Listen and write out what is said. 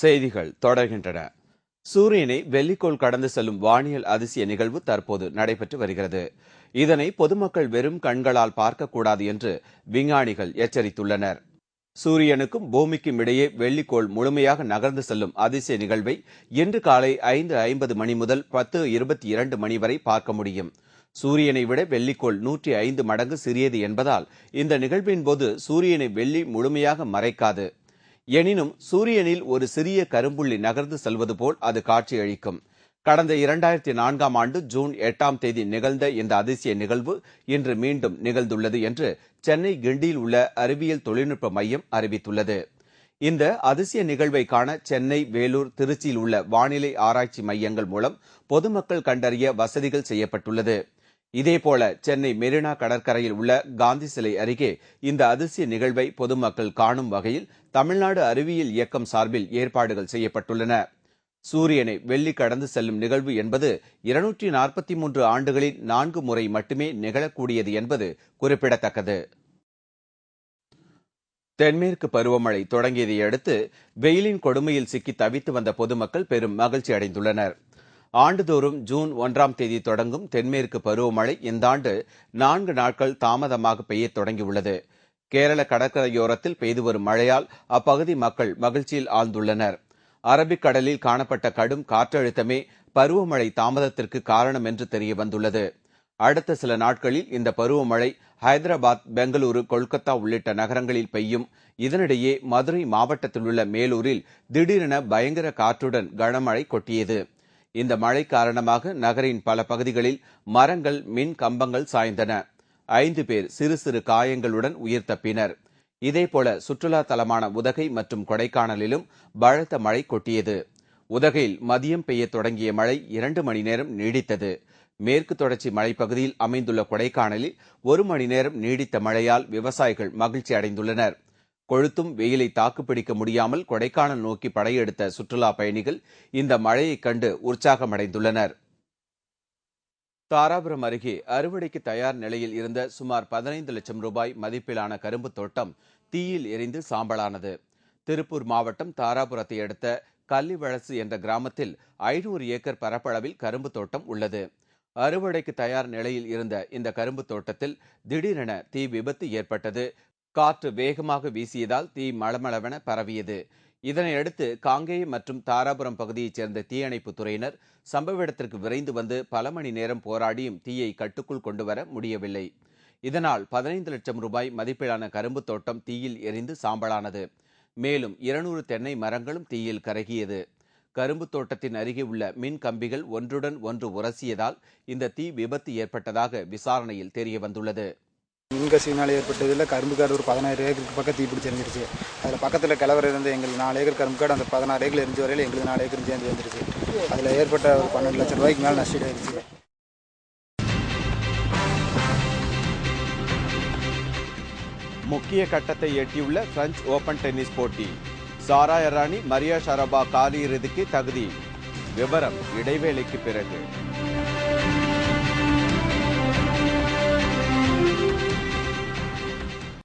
செய்திகள் தொடர்கின்றன. சூரியனை வெள்ளிக்கோள் கடந்து செல்லும் வானியல் அதிசய நிகழ்வு தற்போது நடைபெற்று வருகிறது. இதனை பொதுமக்கள் வெறும் கண்களால் பார்க்கக்கூடாது என்று விஞ்ஞானிகள் எச்சரித்துள்ளனர். சூரியனுக்கும் பூமிக்கும் இடையே வெள்ளிக்கோள் முழுமையாக நகர்ந்து செல்லும் அதிசய நிகழ்வை இன்று காலை 5:50 மணி முதல் 10:22 மணி வரை பார்க்க முடியும். சூரியனை விட வெள்ளிக்கோள் 105 மடங்கு சிறியது என்பதால் இந்த நிகழ்வின் போது சூரியனை வெள்ளி முழுமையாக மறைக்காது. எனினும் சூரியனில் ஒரு சிறிய கரும்புள்ளி நகர்ந்து செல்வது போல் அது காட்சியளிக்கும். கடந்த 2004ஆம் ஆண்டு ஜூன் 8ஆம் தேதி நிகழ்ந்த இந்த அதிசய நிகழ்வு இன்று மீண்டும் நிகழ்ந்துள்ளது என்று சென்னை கிண்டியில் உள்ள அறிவியல் தொழில்நுட்ப மையம் அறிவித்துள்ளது. இந்த அதிசய நிகழ்வை காண சென்னை, வேலூர், திருச்சியில் உள்ள வானிலை ஆராய்ச்சி மையங்கள் மூலம் பொதுமக்கள் கண்டறிய வசதிகள் செய்யப்பட்டுள்ளது. இதேபோல சென்னை மெரினா கடற்கரையில் உள்ள காந்தி சிலை அருகே இந்த அதிசய நிகழ்வை பொதுமக்கள் காணும் வகையில் தமிழ்நாடு அறிவியல் இயக்கம் சார்பில் ஏற்பாடுகள் செய்யப்பட்டுள்ளன. சூரியனை வெள்ளி கடந்து செல்லும் நிகழ்வு என்பது 243 ஆண்டுகளில் 4 முறை மட்டுமே நிகழக்கூடியது என்பது குறிப்பிடத்தக்கது. தென்மேற்கு பருவமழை தொடங்கியதை அடுத்து வெயிலின் கொடுமையில் சிக்கி தவித்து வந்த பொதுமக்கள் பெரும் மகிழ்ச்சி அடைந்துள்ளனர். ஆண்டுதோறும் ஜூன் 1ஆம் தேதி தொடங்கும் தென்மேற்கு பருவமழை இந்த ஆண்டு 4 நாட்கள் தாமதமாக பெய்ய தொடங்கியுள்ளது. கேரள கடற்கரையோரத்தில் பெய்து வரும் மழையால் அப்பகுதி மக்கள் மகிழ்ச்சியில் ஆழ்ந்துள்ளனர். அரபிக்கடலில் காணப்பட்ட கடும் காற்றழுத்தமே பருவமழை தாமதத்திற்கு காரணம் என்று தெரிய வந்துள்ளது. அடுத்த சில நாட்களில் இந்த பருவமழை ஹைதராபாத், பெங்களூரு, கொல்கத்தா உள்ளிட்ட நகரங்களில் பெய்யும். இதனிடையே மதுரை மாவட்டத்தில் உள்ள மேலூரில் திடீரென பயங்கர காற்றுடன் கனமழை கொட்டியது. இந்த மழை காரணமாக நகரின் பல பகுதிகளில் மரங்கள், மின் கம்பங்கள் சாய்ந்தன. 5 பேர் சிறு சிறு காயங்களுடன் உயிர் தப்பினர். இதேபோல சுற்றுலா தலமான உதகை மற்றும் கொடைக்கானலிலும் பலத்த மழை கொட்டியது. உதகையில் மதியம் பெய்ய தொடங்கிய மழை 2 மணி நேரம் நீடித்தது. மேற்கு தொடர்ச்சி மலைப்பகுதியில் அமைந்துள்ள கொடைக்கானலில் 1 மணி நேரம் நீடித்த மழையால் விவசாயிகள் மகிழ்ச்சி அடைந்துள்ளனர். கொளுத்தும் வெயிலை தாக்குப்பிடிக்க முடியாமல் கொடைக்கானல் நோக்கி படையெடுத்த சுற்றுலா பயணிகள் இந்த மழையை கண்டு உற்சாகமடைந்துள்ளனர். தாராபுரம் அருகே அறுவடைக்கு தயார் நிலையில் இருந்த சுமார் 15 லட்சம் ரூபாய் மதிப்பிலான கரும்பு தோட்டம் தீயில் எரிந்து சாம்பலானது. திருப்பூர் மாவட்டம் தாராபுரத்தை அடுத்த கள்ளிவளசு என்ற கிராமத்தில் 500 ஏக்கர் பரப்பளவில் கரும்பு தோட்டம் உள்ளது. அறுவடைக்கு தயார் நிலையில் இருந்த இந்த கரும்பு தோட்டத்தில் திடீரென தீ விபத்து ஏற்பட்டது. காற்று வேகமாக வீசியதால் தீ மளமளவென பரவியது. இதனையடுத்து காங்கேயம் மற்றும் தாராபுரம் பகுதியைச் சேர்ந்த தீயணைப்பு துறையினர் சம்பவ இடத்திற்கு விரைந்து வந்து பல மணி நேரம் போராடியும் தீயை கட்டுக்குள் கொண்டுவர முடியவில்லை. இதனால் 15 லட்சம் ரூபாய் மதிப்பிலான கரும்பு தோட்டம் தீயில் எரிந்து சாம்பலானது. மேலும் 200 தென்னை மரங்களும் தீயில் கருகியது. கரும்பு தோட்டத்தின் அருகே உள்ள மின் கம்பிகள் ஒன்றுடன் ஒன்று உரசியதால் இந்த தீ விபத்து ஏற்பட்டதாக விசாரணையில் தெரிய வந்துள்ளது. மின்கசிவினால் ஏற்பட்டதில் கரும்பு காடு ஒரு 16 ஏக்கருக்கு பக்கம் தீ பிடிச்சி எரிஞ்சிருச்சு. அதில் பக்கத்தில் கிளவர் இருந்து எங்களுக்கு 4 ஏக்கர் கரும்பு காடு அந்த 16 ஏக்கர் எரிஞ்ச வரையில் எங்களுக்கு 4 ஏக்கர் சேர்ந்து வந்துருச்சு. அதில் ஏற்பட்ட ஒரு 12 லட்சம் ரூபாய்க்கு மேலே நஷ்டம் ஆயிடுச்சு. முக்கிய கட்டத்தை எட்டியுள்ள பிரெஞ்சு ஓபன் டென்னிஸ் போட்டி. சாரா எர்ரானி, மரியா ஷரபா காலியிறுதிக்கு தகுதி. விவரம் இடைவேளைக்கு பிறகு.